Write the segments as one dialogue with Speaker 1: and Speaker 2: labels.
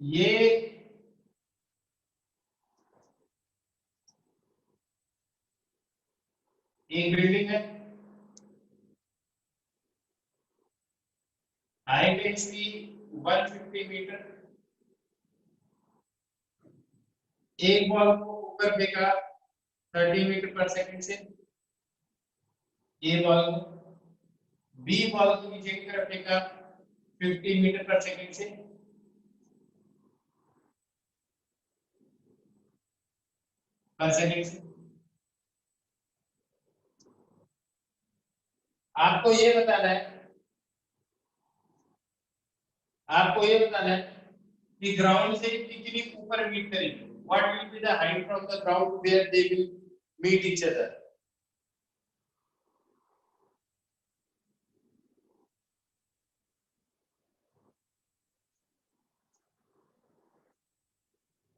Speaker 1: ये एक बिल्डिंग है, हाइट है इसकी 150 मीटर। एक बॉल को ऊपर फेंका 30 मीटर पर सेकंड से, ए बॉल को, बी बॉल को नीचे की तरफ फेंका 50 मीटर पर सेकंड से, पर सेकंड से। आपको ये बताना है, आपको ये बताना है कि ग्राउंड से कितनी ऊपर मीट करेंगे, what will be the height from the ground where they will meet each other.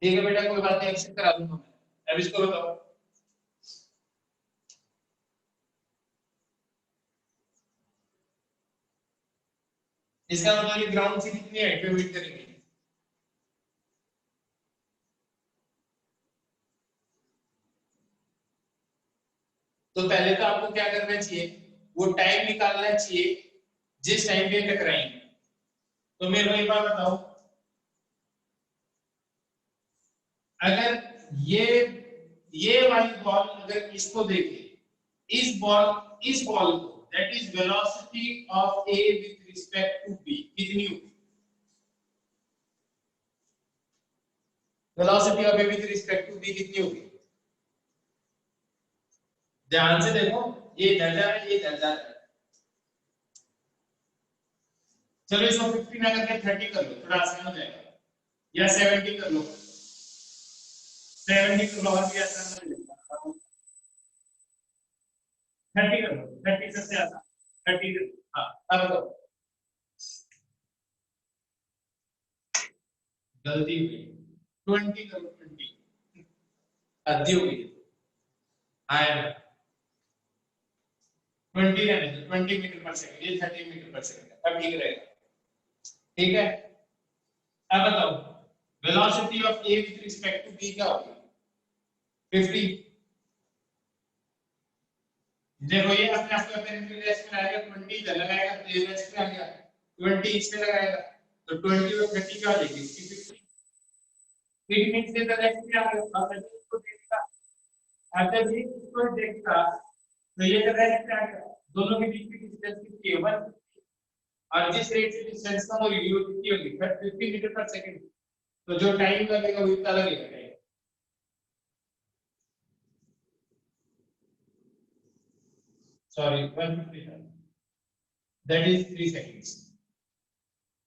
Speaker 1: ठीक है बेटा, कोई बात नहीं, एक्सेप्ट करा दूंगा मैं। अब इसको बताओ, इसका मतलब ये ग्राउंड से कितनी हाइट पे मीट करेंगे। तो पहले तो आपको क्या करना चाहिए, वो टाइम निकालना चाहिए जिस टाइम पे टकराएंगे। तो मेरे को एक बात बताओ, अगर ये वाली बॉल अगर इसको देखे, इस बॉल को, that is velocity of A with respect to B कितनी होगी, velocity of A with respect to B कितनी होगी। ध्यान से देखो, ये इधर जा रहा है, ये इधर जा रहा है। चलो इसको 50 ना करके 30 कर लो, थोड़ा आसान हो जाएगा, या 70 कर लो, 70 कर लो और भी आसान हो जाएगा। 30 कर लो, 30 सबसे आसान, 30 कर लो। हाँ अब बताओ, गलती हुई, 20 करो, 20 हद्दी हो गई। हाँ 20 रहने दो, 20 मीटर पर सेकंड, ये 30 मीटर पर सेकंड है, अब ठीक रहेगा। ठीक है, अब बताओ velocity of A with respect to B क्या होगी, 50। देखो ये अपने आप को अपने रेस्ट में आएगा, 20 इधर लगाएगा तो ये रेस्ट में आ गया, 20 इसमें लगाएगा तो 20 और 30 क्या हो जाएगी, 50। इट मींस द रेस्ट में आ गया। अब इसको देखता, अगर ये इसको देखता तो ये रेस्ट में आ गया, दोनों के बीच की डिस्टेंस कितनी है, 1, और जिस रेट से डिस्टेंस कम होगी वो कितनी होगी, 50 मीटर पर सेकंड। तो जो टाइम लगेगा वो इतना लगेगा, सॉरी 150, दैट इज 3 सेकंड्स।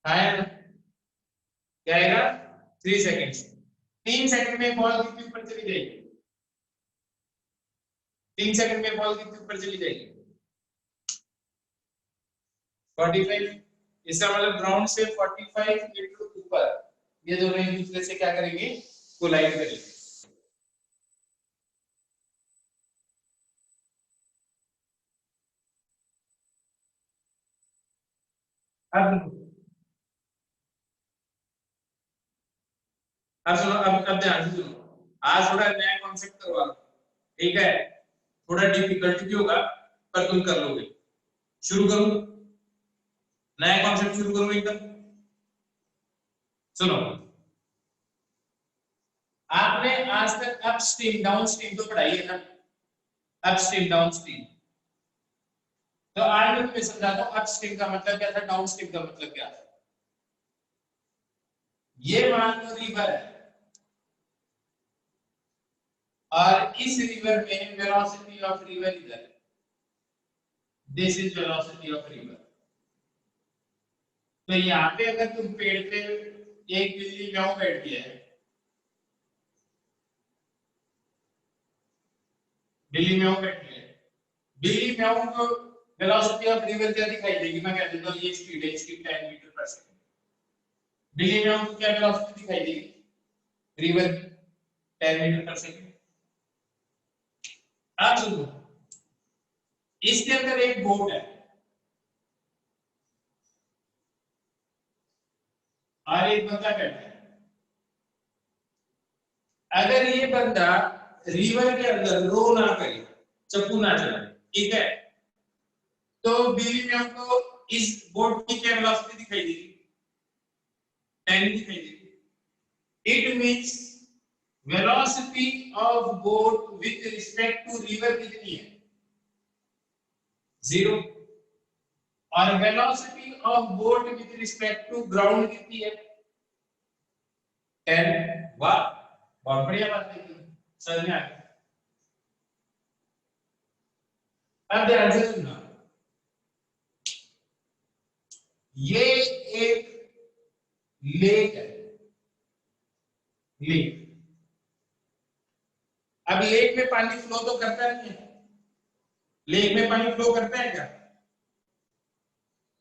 Speaker 1: आया क्या आएगा, 3 सेकंड्स। 3 सेकंड में बॉल कितनी ऊपर चली जाएगी, 3 सेकंड में बॉल कितनी ऊपर चली जाएगी, 45। इसका मतलब ग्राउंड से 45 मीटर ऊपर ये दोनों एक दूसरे से क्या करेंगे, कोलाइड करेंगे। अब सुनो, अब ध्यान से सुनो, आज थोड़ा नया कॉन्सेप्ट करवा लो, ठीक है, थोड़ा डिफिकल्ट भी होगा पर तुम कर लोगे। शुरू करूं, नया कॉन्सेप्ट शुरू करूं एकदम। सुनो, आपने आज तक अपस्ट्रीम डाउनस्ट्रीम तो पढ़ाई है ना, अपस्ट्रीम डाउनस्ट्रीम। तो आज मैं तुम्हें समझाता हूं अपस्ट्रीम का मतलब क्या था, डाउनस्ट्रीम का मतलब क्या था। ये मान लो रिवर है, और इस रिवर में वेलोसिटी ऑफ रिवर इधर है, this is velocity of river. तो यहाँ पे अगर तुम पेड़ पे एक बिल्ली म्याऊं बैठ गया है, बिल्ली म्याऊं बैठ गया है, बिल्ली म्याऊं को वेलोसिटी ऑफ रिवर क्या दिखाई देगी, मैं कह देता हूँ ये स्पीड है इसकी 10 मीटर पर सेकंड। बिल्ली म्याऊं को क्या वेलोसिटी दिखाई देगी, रिवर की 10 मीटर पर सेकंड। अब सुनो, इसके अंदर एक बोट है और एक बंदा बैठा है, अगर ये बंदा रिवर के अंदर रो ना करे, चप्पू ना चलाए, ठीक है, तो बिल्ली में हमको इस बोट की क्या वेलोसिटी दिखाई देगी? 10 दिखाई देगी। It means velocity of boat with respect to river कितनी है? 0। और velocity of boat with respect to ground कितनी है? 10। वाह, बहुत बढ़िया बात है, समझ में आ गया। अब ध्यान से सुनना, ये एक लेक है, लेक। अब लेक में पानी फ्लो तो करता नहीं है, लेक में पानी फ्लो करता है क्या?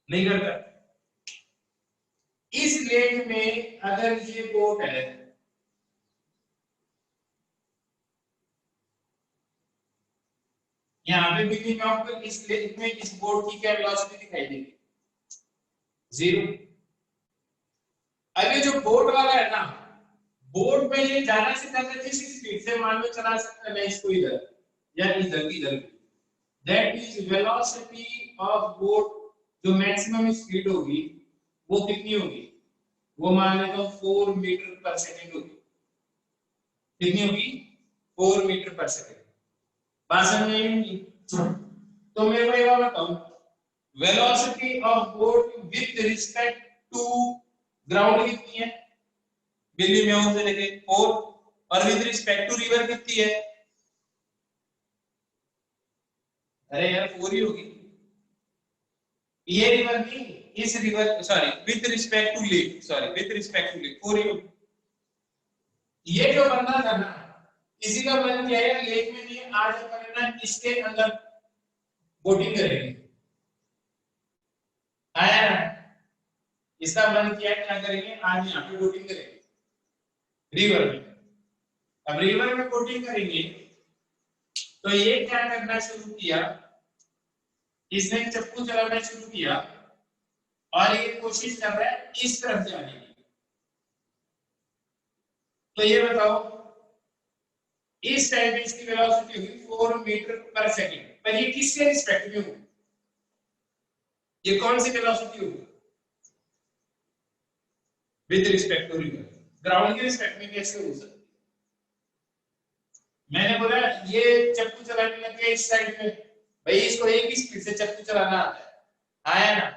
Speaker 1: नहीं करता। इस लेक में अगर ये बोट है, यहाँ पे बिगिनिंग ऑफ इस लेक में इस बोट की क्या वेलोसिटी दिखाई देगी? 0। अब ये जो बोट वाला है ना, बोट में ये ज्यादा से ज्यादा जिस स्पीड से मान लो चला सकता है, मैं इसको इधर या इधर इधर, that is velocity of boat. जो मैक्सिमम स्पीड होगी वो कितनी होगी? वो मान लो तो 4 मीटर पर सेकंड होगी। कितनी होगी? 4 मीटर पर सेकंड। बात समझ में आई? तो मेरे को ये बताओ, velocity of boat with respect to ground कितनी है? बिल्ली में से लेके 4, और विद रिस्पेक्ट टू रिवर कितनी है? अरे यार 4 ही होगी। ये रिवर नहीं, इस river, sorry, with respect to lake, sorry, with respect to lake 4 ही होगी। ये जो बंदा था ना, इसी का मन क्या है, लेक में नहीं, आज अपन ना इसके अंदर बोटिंग करेंगे, आया ना? इसका मन किया क्या करेंगे, आज यहाँ पे बोटिंग करेंगे रिवर में। अब रिवर में बोटिंग करेंगे तो ये क्या करना शुरू किया, इसने चप्पू चलाना शुरू किया और ये कोशिश कर रहा है इस तरफ जाने की। तो ये बताओ, इस टाइम पे इसकी वेलोसिटी होगी 4 मीटर पर सेकंड, पर ये किसके रिस्पेक्ट में होगी? ये कौन सी वेलोसिटी होगी? With respect to river. Ground के रिस्पेक्ट में कैसे हो सकती है? मैंने बोला ये चप्पू चलाने लग गया इस साइड में, भाई इसको एक ही स्पीड से चप्पू चलाना आता है, आया ना?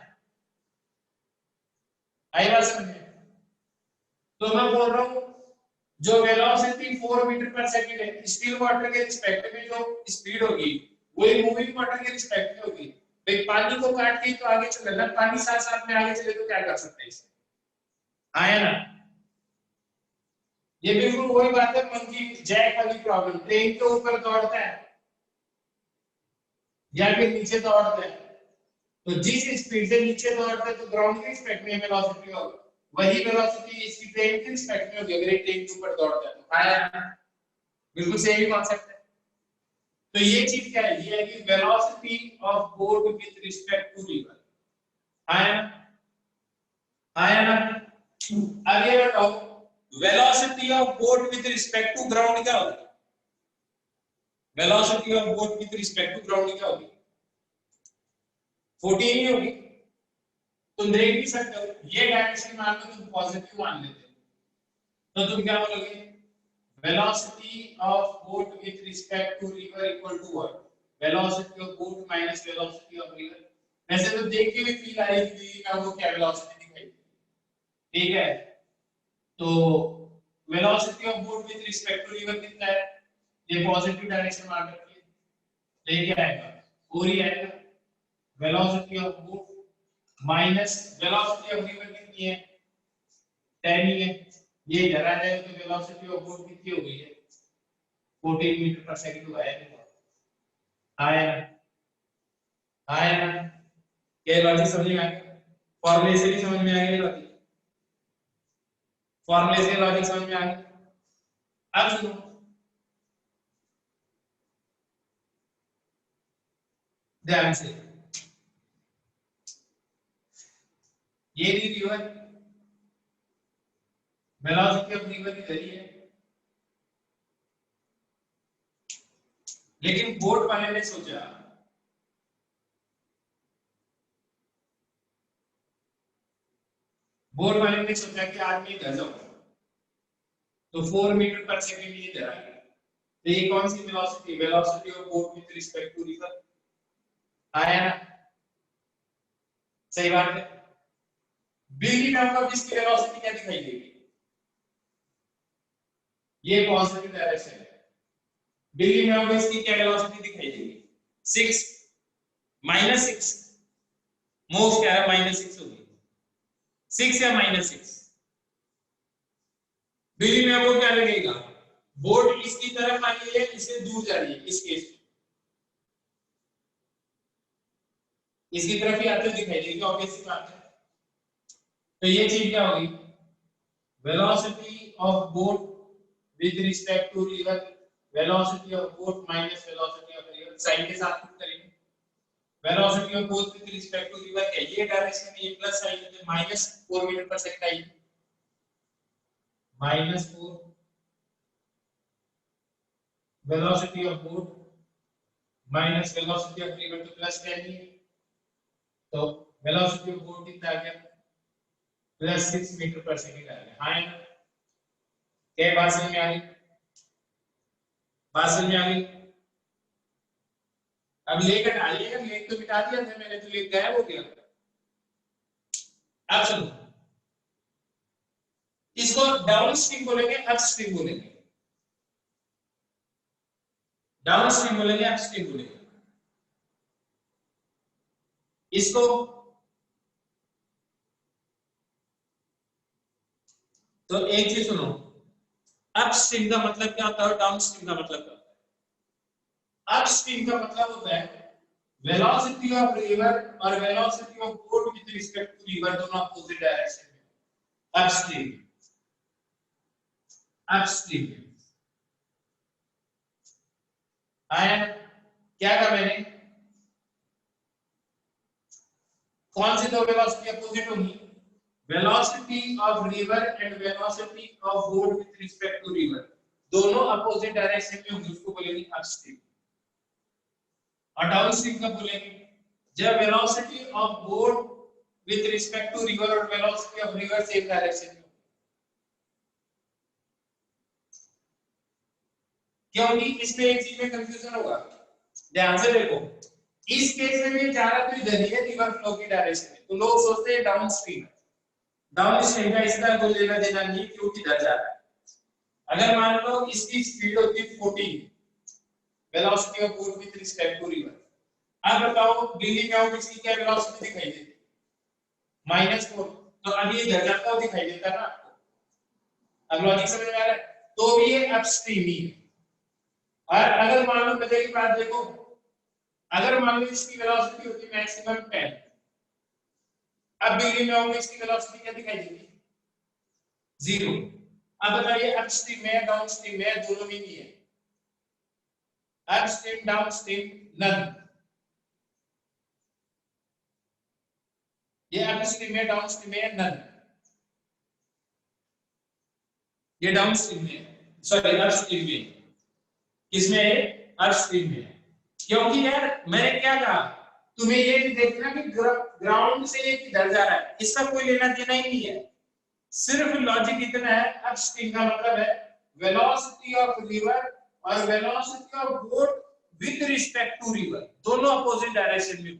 Speaker 1: आई बात समझ में? तो मैं बोल रहा हूँ जो वेलोसिटी 4 मीटर पर सेकंड है, स्टिल वाटर के रिस्पेक्ट में जो स्पीड होगी वही मूविंग वाटर के रिस्पेक्ट में होगी। भाई पानी को काट के तो आगे चले ना, पानी साथ साथ में आगे चले तो क्या कर सकते हैं इससे? आया ना? ये बिल्कुल वही बात है, मंकी जैक वाली प्रॉब्लम। ट्रेन के ऊपर दौड़ता है या फिर नीचे दौड़ता है, तो जिस स्पीड से नीचे दौड़ता है तो ग्राउंड के रिस्पेक्ट में वेलोसिटी होगी, वही वेलोसिटी इसकी ट्रेन के रिस्पेक्ट में होगी अगर ये ट्रेन के ऊपर दौड़ता है तो। आया ना? बिल्कुल सेम कॉन्सेप्ट है। तो ये चीज क्या है, ये है कि velocity of boat with respect to river. आया ना? आया ना? अब ये बताओ, velocity of boat with respect to ground क्या होगी? Velocity of boat with respect to ground क्या होगी? 14 ही होगी। तुम देख भी सकते हो, ये डायरेक्शन मान लो तुम पॉजिटिव मान लेते हो तो तुम क्या बोलोगे? velocity of boat with respect to river equal to what? velocity of boat minus velocity of river। वैसे तो देख के भी फील आ रही थी मैं वो क्या वेलोसिटी दिखाई, ठीक है? तो velocity of boat with respect to river कितना है? ये पॉजिटिव डायरेक्शन मान रखिए, तो ये क्या आएगा? 4 ही आएगा। Velocity of boat minus velocity of river कितनी है? 10 ही है। ये इधर आ जाए तो वेलोसिटी ऑफ बोट कितनी हो गई है? 14 मीटर पर सेकंड हुआ है। आया ना? आया ना? ये लॉजिक समझ में आ गया? फॉर्मूले से भी समझ में आ गया लॉजिक? फॉर्मूले से लॉजिक समझ में आ गया? अब सुनो, ध्यान से, ये रिवर, वेलोसिटी ऑफ रिवर इधर ही है, लेकिन बोट वाले ने सोचा कि आज मैं इधर जाऊंगा, तो 4 मीटर पर सेकेंड ये इधर आ गया। तो ये कौन सी velocity, velocity of boat with respect to river आया ना, सही बात है। बिल्ली में आपको इसकी वेलोसिटी क्या दिखाई देगी, ये पॉजिटिव डायरेक्शन है। बिल्ली में आपको इसकी क्या वेलोसिटी दिखाई देगी, 6 -6, मोस्ट क्या है -6 होगी, 6 या -6। बिल्ली में आपको क्या लगेगा, बोट इसकी तरफ आ रही है, इससे दूर जा रही है, इस केस में इसकी तरफ ही आते दिखाई देगी, ऑब्वियस सी बात है। तो ये चीज क्या होगी, velocity of boat with respect to river, velocity of boat minus velocity of river, sign के साथ पुट करेंगे। Velocity of boat with respect to river क्या, ये डायरेक्शन में ये प्लस साइन है, -4 metre per second I, -4 velocity of boat minus velocity of river तो +10 ही, तो वेलोसिटी ऑफ बोट कितना आ गया, +6 मीटर पर सेकंड आ गया। हाँ, क्या बात समझ में आ गई, बात समझ में आ गई। अब लेख हटा लिएगा, लेख तो मिटा दिया था मैंने, तो लेख गायब हो गया। अब सुनो, इसको डाउनस्ट्रीम बोलेंगे, अपस्ट्रीम बोलेंगे, डाउनस्ट्रीम बोलेंगे, अपस्ट्रीम बोलेंगे। इसको तो एक चीज सुनो, अपस्ट्रीम का मतलब क्या होता है, डाउनस्ट्रीम का मतलब क्या होता है। अपस्ट्रीम का मतलब होता है वेलोसिटी ऑफ रिवर और velocity of boat with respect to river दोनों अपोजिट डायरेक्शन में, अपस्ट्रीम। अपस्ट्रीम आया, क्या कहा मैंने, कौन सी दो वेलोसिटी अपोजिट होंगी, velocity of river and velocity of boat with respect to river, दोनों अपोजिट डायरेक्शन में होंगी, उसको बोलेंगे अपस्ट्रीम। और डाउनस्ट्रीम कब बोलेंगे, जब velocity of boat with respect to river और velocity of river same direction में, क्योंकि इसमें एक चीज में कंफ्यूजन होगा, ध्यान से देखो, इस केस में भी जा रहा तो इधर ही है रिवर फ्लो की डायरेक्शन में, तो लोग सोचते हैं डाउनस्ट्रीम, डाउनस्ट्रीम का इसका कोई लेना देना नहीं, क्योंकि इधर जा रहा है। अगर मान लो इसकी स्पीड होती है 14, velocity of boat with respect to river, अब बताओ बिल्ली का इसकी क्या वेलोसिटी दिखाई देती, -4, तो अभी इधर जाता हुआ दिखाई देता ना आपको। अब लॉजिक समझ में आ रहा है, तो भी ये अपस्ट्रीम ही है। और अगर मान लो मजे की बात देखो, अगर मान लो इसकी वेलोसिटी होती है मैक्सिमम 10, अब बिल्ली में होंगे इसकी वेलोसिटी क्या दिखाई देगी, 0। अब बताइए अपस्ट्रीम में डाउनस्ट्रीम में दोनों में नहीं है, अपस्ट्रीम डाउनस्ट्रीम नन, ये अपस्ट्रीम में डाउनस्ट्रीम में नन, ये डाउनस्ट्रीम में, सॉरी अपस्ट्रीम में, किसमें, अपस्ट्रीम में। क्योंकि यार मैंने क्या कहा, तुम्हें ये भी देखना कि ग्राउंड से ये किधर जा रहा है, इसका कोई लेना देना ही नहीं है, सिर्फ लॉजिक इतना है, अपस्ट्रीम का मतलब है वेलोसिटी ऑफ रिवर और velocity of boat with respect to river, दोनों अपोजिट डायरेक्शन में।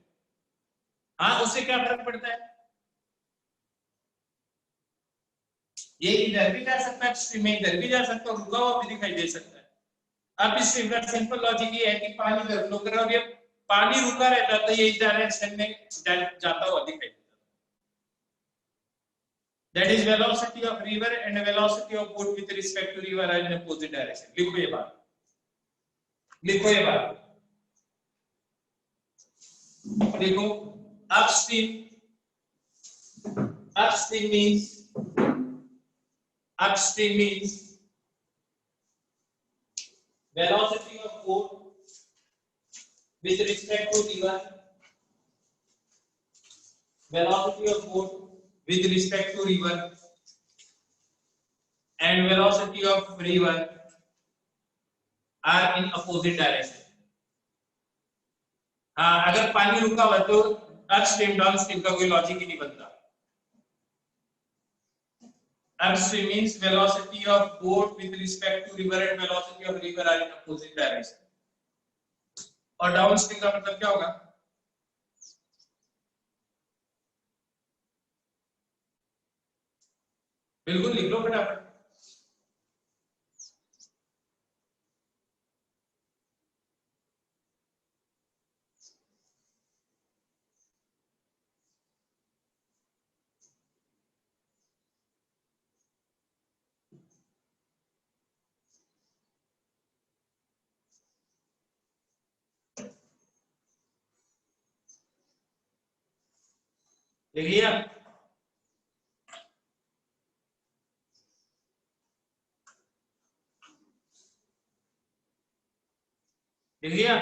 Speaker 1: हाँ, उससे क्या फर्क पड़ता है, ये इधर भी जा सकता है अपस्ट्रीम में, इधर भी जा सकता है, रुका हुआ भी दिखाई दे सकता है। अब इस सिंपल लॉजिक ये है कि पानी इधर फ्लो कर रहा है, पानी रुका रहता तो ये इस डायरेक्शन में जाता हुआ दिखाई देता। That is velocity of river and velocity of boat with respect to river are in opposite direction. लिखो ये बात, लिखो ये बात, देखो upstream, upstream means velocity of boat with respect to river, velocity of boat with respect to river and velocity of river are in opposite direction. हाँ, अगर पानी रुका हुआ तो अपस्ट्रीम डाउनस्ट्रीम का कोई लॉजिक ही नहीं बनता। Upstream means velocity of boat with respect to river and velocity of river are in opposite direction. और डाउनस्ट्रीम का मतलब क्या होगा? बिल्कुल लिख लो फटाफट। लिख लिया? लिख लिया?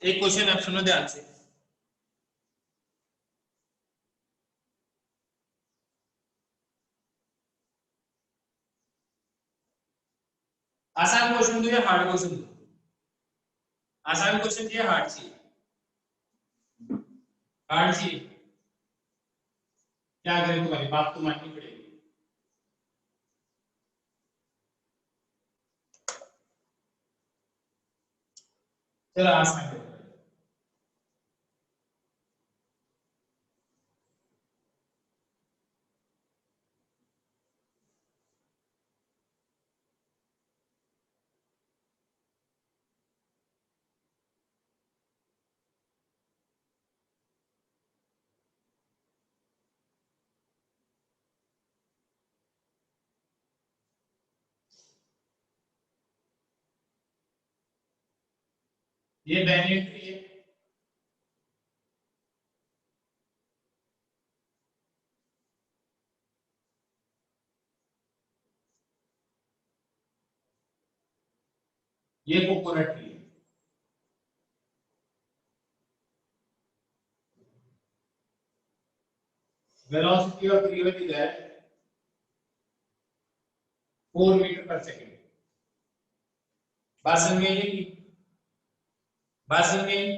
Speaker 1: एक क्वेश्चन आप सुनो ध्यान से। आसान क्वेश्चन दो या हार्ड क्वेश्चन दो? आसान क्वेश्चन चाहिए, हार्ड चाहिए? हार्ड चाहिए। क्या करें, तुम्हारी बात तो माननी पड़ेगी। चलो आसान करो। ये बैनियन ट्री है। ये कोकोनट ट्री है। Velocity of river is at 4 metre per second. बात समझ में आई? बात समझ में आई?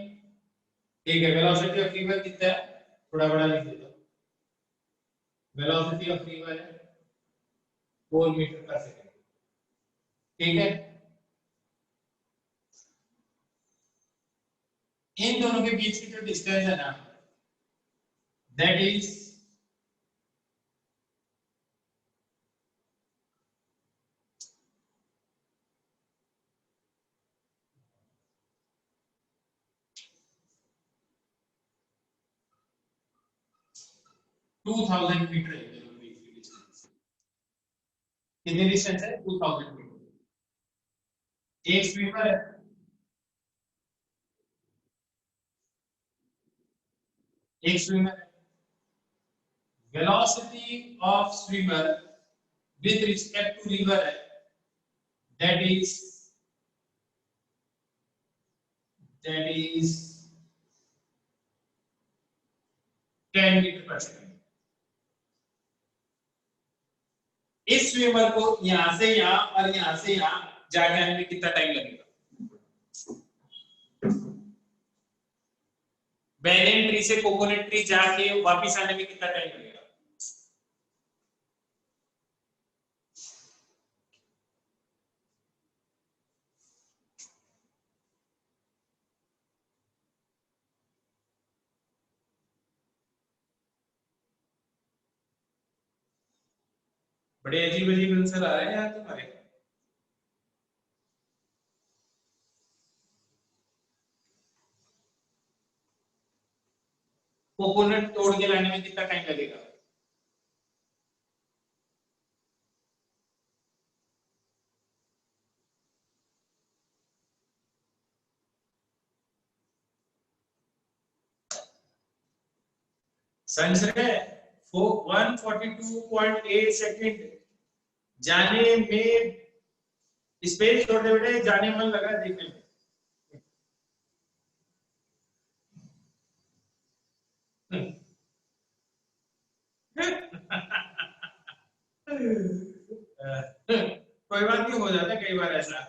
Speaker 1: ठीक है, वेलोसिटी ऑफ रिवर कितना है? थोड़ा बड़ा लिख देता हूं। वेलोसिटी ऑफ रिवर है 4 मीटर पर सेकंड। ठीक है, इन दोनों के बीच की जो डिस्टेंस है ना, दैट इज 2000 मीटर है। इन दोनों के बीच की डिस्टेंस कितनी डिस्टेंस है? 2000 मीटर। एक स्विमर है, एक स्विमर है। Velocity of swimmer with respect to river है, that is 10 metre per second. इस स्विमर को यहां से यहां और यहां से यहां जाके आने में कितना टाइम लगेगा? बैनियन ट्री से कोकोनट ट्री जाके वापस आने में कितना टाइम लगेगा? बड़े अजीब अजीब आंसर आ रहे हैं यार तुम्हारे। कोकोनट तोड़ के लाने में कितना टाइम लगेगा? संजय 142.8 सेकंड जाने में, स्पेस छोटे बेटे, जाने मन लगा देखने में। कोई बात नहीं, हो जाता है कई बार ऐसा।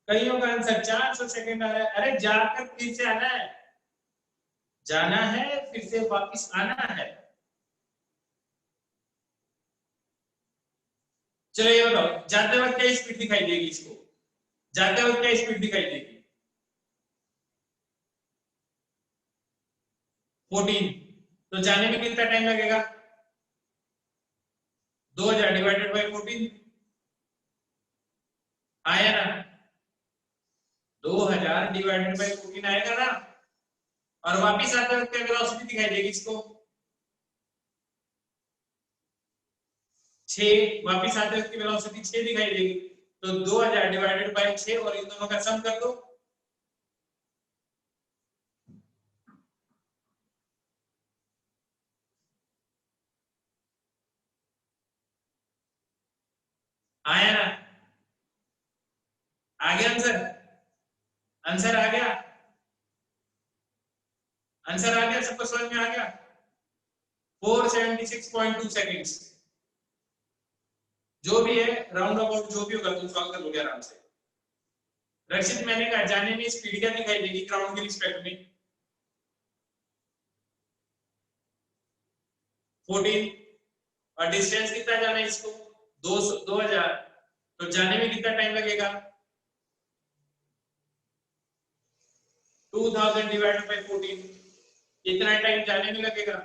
Speaker 1: कईयों का आंसर 400 सेकंड आ रहा है। अरे जाकर फिर से आना है, जाना है फिर से वापस आना है। चलो ये बताओ, जाते वक्त क्या स्पीड दिखाई देगी इसको? जाते वक्त क्या स्पीड दिखाई देगी? 14। तो जाने में कितना टाइम लगेगा? 2000 डिवाइडेड बाई 14 आया ना? 2000 डिवाइडेड बाई 14 आएगा ना? और वापिस आते वक्त क्या वेलोसिटी दिखाई देगी इसको? 6। वापिस आते वक्त की वेलोसिटी 6 दिखाई देगी। तो 2000 डिवाइडेड बाई 6 और इन दोनों का सम कर दो। आया ना? आ गया आंसर? आंसर आ गया? आंसर आ गया? सबको समझ में आ गया? 476.2 सेकेंड्स। जो भी है राउंड अबाउट, जो भी होगा तुम सॉल्व कर लोगे आराम से। रक्षित, मैंने कहा जाने में स्पीड क्या दिखाई देगी ग्राउंड के रिस्पेक्ट में? 14। और डिस्टेंस कितना जाना है इसको? 2000। तो जाने में कितना टाइम लगेगा? 2000 डिवाइडेड बाय 14। इतना टाइम जाने में लगेगा।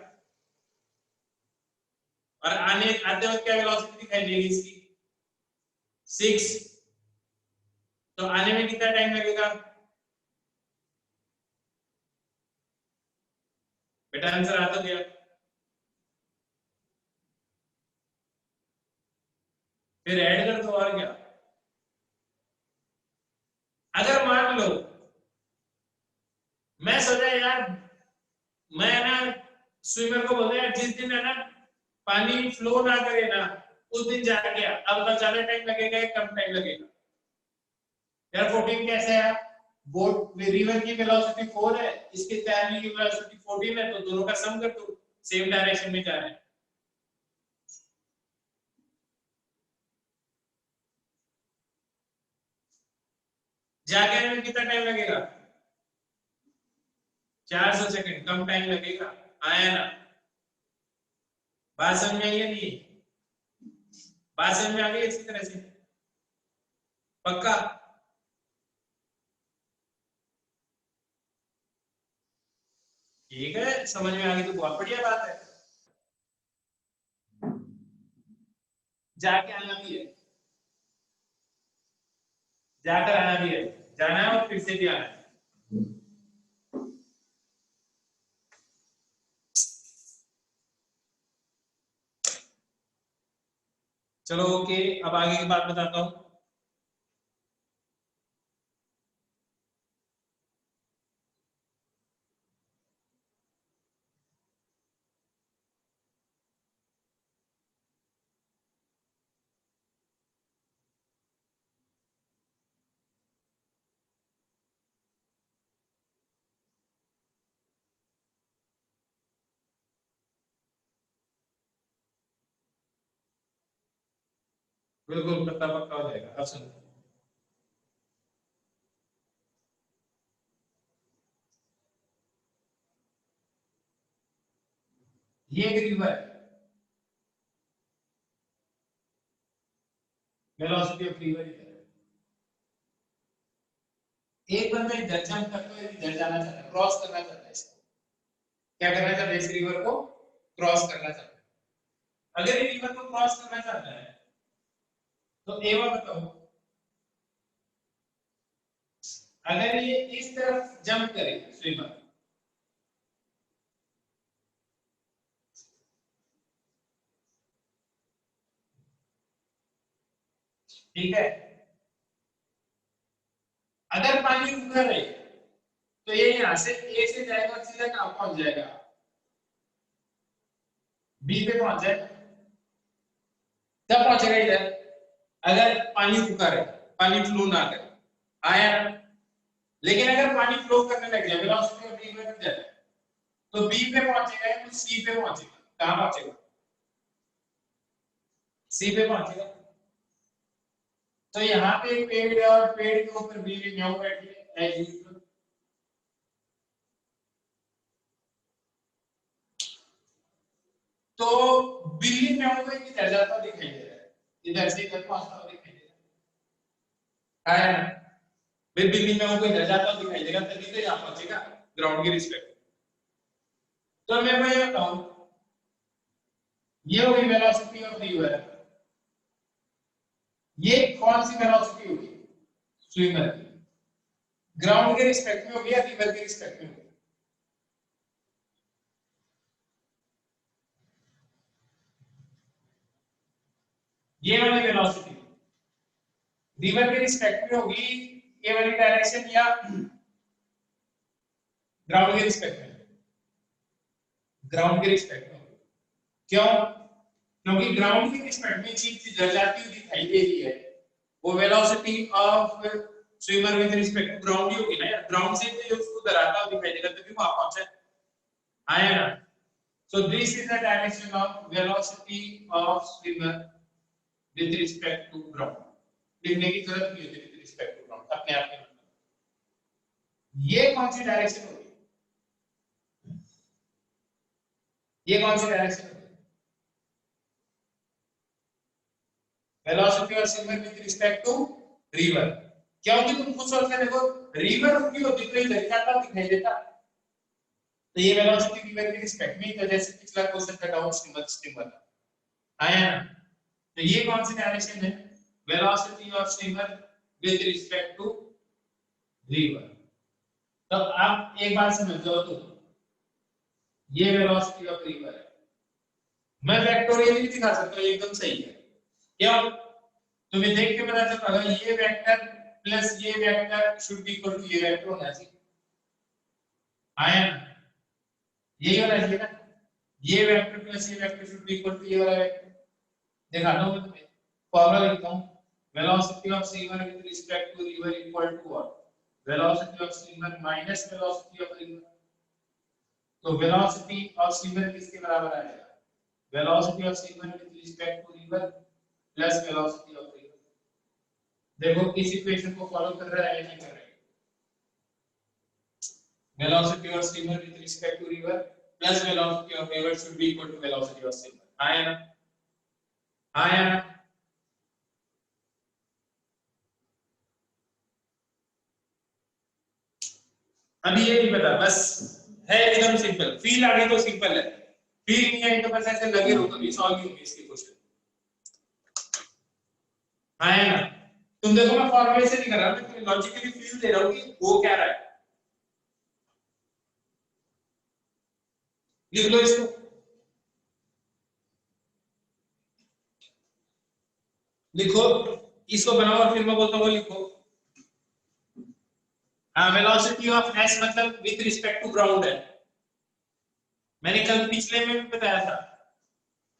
Speaker 1: और आने आते वक्त क्या वेलोसिटी दिखाई देगी इसकी? 6। तो आने में कितना टाइम लगेगा? बेटा आंसर आ तो गया। फिर ऐड कर दो, और क्या। अगर मान लो मैं सोचा यार, मैं ना स्विमर को बोलता यार जिस दिन है ना पानी फ्लो ना करे ना, उस दिन जा गया। अब तो ज्यादा टाइम लगेगा या कम टाइम लगेगा? यार 14 कैसे है? बोट रिवर की वेलोसिटी 4 है, इसके तैरने की वेलोसिटी 14 है, तो दोनों का सम कर दो, सेम डायरेक्शन में जा रहे हैं। जाके में कितना टाइम लगेगा? 400 सेकंड। कम टाइम लगेगा। आया ना? बात समझ में आई है? नहीं? बात समझ में आ गई इसी तरह से? पक्का? ठीक है, समझ में आ गई तो बहुत बढ़िया बात है। जाके आना भी है, जाकर आना भी है। जाना है और फिर से भी आना है। चलो ओके, अब आगे की बात बताता हूं। बिल्कुल पक्का पक्का हो जाएगा। अब सुनो, ये एक रिवर है, वेलोसिटी ऑफ रिवर है। एक बंदा इधर जंप करते हुए इधर जाना चाहता है, क्रॉस करना चाहता है इसको। क्या करना चाहता है? इस रिवर को क्रॉस करना चाहता है। अगर ये रिवर को क्रॉस करना चाहता है तो एवा बताओ, अगर ये इस तरफ जंप करे स्विमर, ठीक है, अगर पानी ऊपर है तो ये यहां से ए से जाएगा, सीधा कहां पहुंच जाएगा? बी पे पहुंच जाएगा। जब पहुंचेगा इधर, अगर पानी रुका रहे, पानी फ्लो ना करे, आया ना, लेकिन अगर पानी फ्लो करने लग जाए, वेलोसिटी ऑफ रिवर बढ़ जाए, तो बी पे पहुंचेगा या तो सी पे पहुंचेगा? कहां पहुंचेगा? सी पे पहुंचेगा। तो यहाँ पे एक पेड़ है और पेड़ के ऊपर बिल्ली म्याऊ बैठी है एज यूजुअल। तो बिल्ली म्याऊ को इधर जाता दिखाई दे रहा है, इधर से इधर पहुंचता हुआ दिखाई दे रहा है ना? फिर बिल्ली म्याऊ को इधर जाता हुआ दिखाई देगा, तभी तो यहाँ पहुंचेगा ग्राउंड की रिस्पेक्ट। तो मैं ये बताऊं, ये होगी वेलोसिटी ऑफ रिवर। ये कौन सी वेलोसिटी होगी? स्विमर की। ग्राउंड के रिस्पेक्ट में होगी या रिवर के रिस्पेक्ट में होगी? ये वाली वेलोसिटी रिवर के रिस्पेक्ट में होगी, ये वाली डायरेक्शन, या ग्राउंड के रिस्पेक्ट में? ग्राउंड के रिस्पेक्ट में। क्यों? क्योंकि ग्राउंड के रिस्पेक्ट में चीज इधर जाती हुई दिखाई दे रही है, वो velocity of swimmer with respect to ground ही होगी ना यार। ग्राउंड से जो उसको उधर आता हुआ दिखाई देगा तभी वहां पहुंचा आया ना। So this is the direction of velocity of swimmer with respect to ground. लिखने की जरूरत नहीं होती विद रिस्पेक्ट टू ग्राउंड, अपने आप में। ये कौन सी डायरेक्शन होगी? ये कौन सी डायरेक्शन होगी? Velocity of swimmer with respect to river. क्योंकि तुम खुद सोच के देखो, रिवर रुकी होती तो इधर जाता दिखाई देता। तो ये वेलोसिटी रिवर के रिस्पेक्ट में, तो जैसे पिछला क्वेश्चन का डाउन स्ट्रीम स्ट्रीमर आया ना। तो ये कौन सी डायरेक्शन है? Velocity of streamer with respect to river. तो आप एक बात समझ लो, तो ये वेलोसिटी ऑफ रिवर है। मैं वेक्टोरियल भी दिखा सकता हूँ, एकदम सही है। क्यों? तुम्हें देख के पता चल रहा है ये वेक्टर प्लस ये vector should be equal to ये वेक्टर होना चाहिए। आया ना? यही होना चाहिए ना। ये वेक्टर प्लस ये vector should be equal to ये वाला वेक्टर। दिखाता हूं मैं तुम्हें, फॉर्मूला लिखता हूं। Velocity of swimmer with respect to river equal to what? Velocity of swimmer minus velocity of river. तो वेलोसिटी ऑफ स्विमर किसके बराबर आएगा? Velocity of swimmer with respect to river plus velocity of river. देखो इस equation को follow कर रहा है या नहीं कर रहा है? velocity of steamer with respect to river plus velocity of river should be equal to velocity of steamer. आया ना? आया ना? अभी ये नहीं पता, बस है एकदम सिंपल। फील आ गई तो सिंपल है, फील नहीं आई तो बस ऐसे लगे रहो, कभी सॉल्व नहीं होगी इसकी क्वेश्चन। आया ना? तुम देखो मैं फॉर्मूले से नहीं कर रहा, मैं तुम्हें लॉजिकली फील दे रहा हूँ कि वो क्या रहा है। लिख लो इसको, लिखो इसको, बनाओ और फिर मैं बोलता हूँ लिखो। हाँ, वेलोसिटी ऑफ एस मतलब विद रिस्पेक्ट टू ग्राउंड है। मैंने कल पिछले में भी बताया था।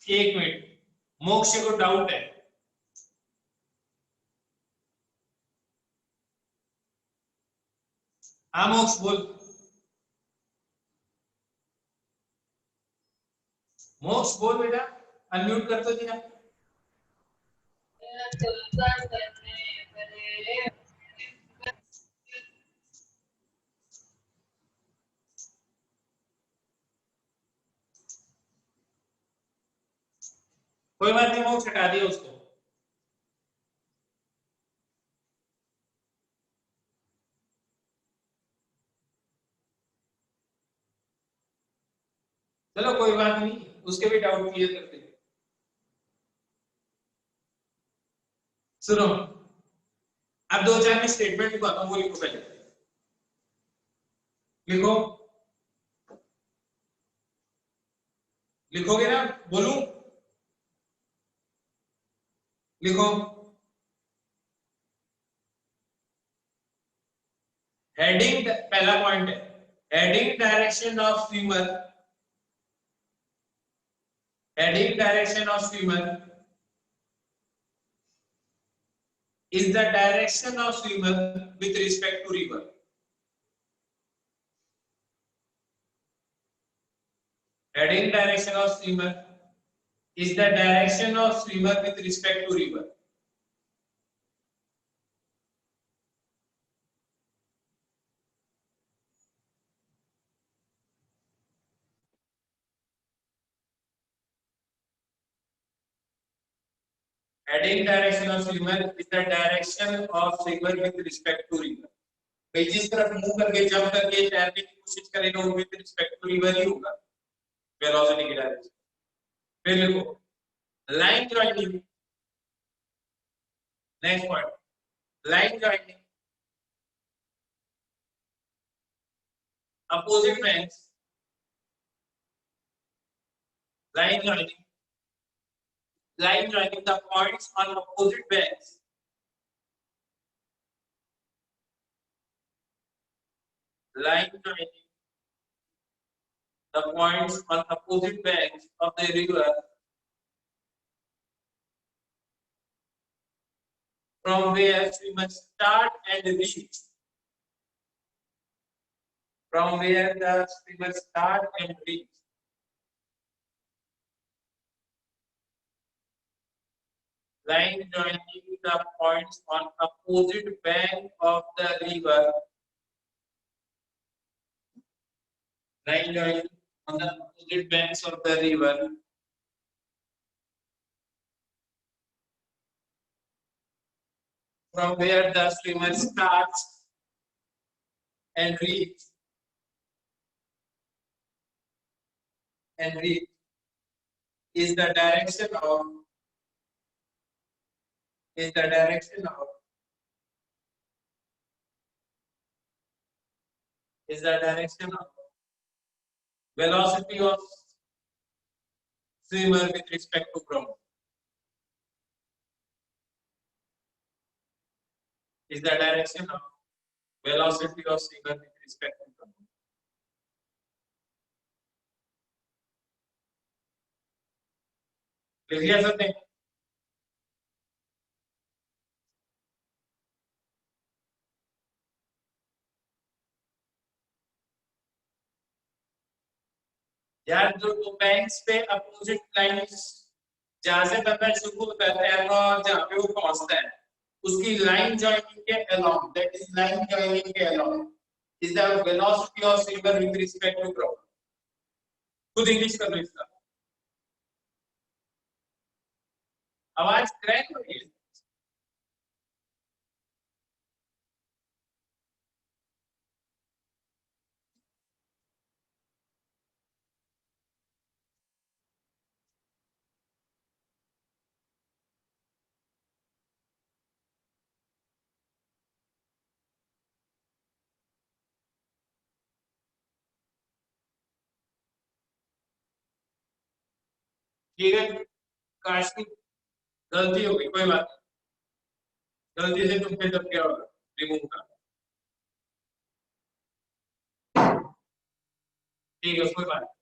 Speaker 1: एक मिनट, मोक्ष को डाउट है। हाँ मोक्ष बोल, मोक्ष बोल बेटा, अनम्यूट कर दो जी। कोई बात नहीं, मोक्ष हटा दिया उसको। चलो कोई बात नहीं, उसके भी डाउट क्लियर करते हैं। सुनो, अब दो चार में स्टेटमेंट लिखवाता हूँ, वो लिखो पहले। लिखो, लिखोगे ना? बोलूं? लिखो। हेडिंग पहला पॉइंट है, heading direction of swimmer, heading direction of swimmer is the direction of swimmer with respect to river. Heading direction of swimmer is the direction of swimmer with respect to river. Heading direction of swimmer is the direction of swimmer with respect to river. भाई जिस तरफ move करके jump करके तैरने की कोशिश करेगा वो विद रिस्पेक्ट टू रिवर ही होगा वेलोसिटी की डायरेक्शन. फिर देखो line joining. Next point line joining. Opposite banks. Line joining. Line joining the points on opposite banks. Line joining the points on opposite banks of the river from where we must start and reach. From where the swimmer start and reach. Line joining the points on opposite bank of the river. Line joining on the opposite banks of the river. From where the swimmer starts and reach. And reach is the direction of is the direction of velocity of swimmer with respect to ground. Is the direction of velocity of swimmer with respect to ground. लिख लिया सबने? यार जो banks पे opposite lines जहां से बंदा शुरू होता है और जहां पे वो पहुंचता है उसकी लाइन जॉइनिंग के along that is line joining के along is the velocity of swimmer with respect to ground. खुद इंग्लिश कर लो इसका. आवाज क्रैक हो रही है. ठीक है काश की गलती हो गई कोई बात नहीं. गलती से तुम पे जब क्या होगा रिमूव का. ठीक है कोई बात नहीं.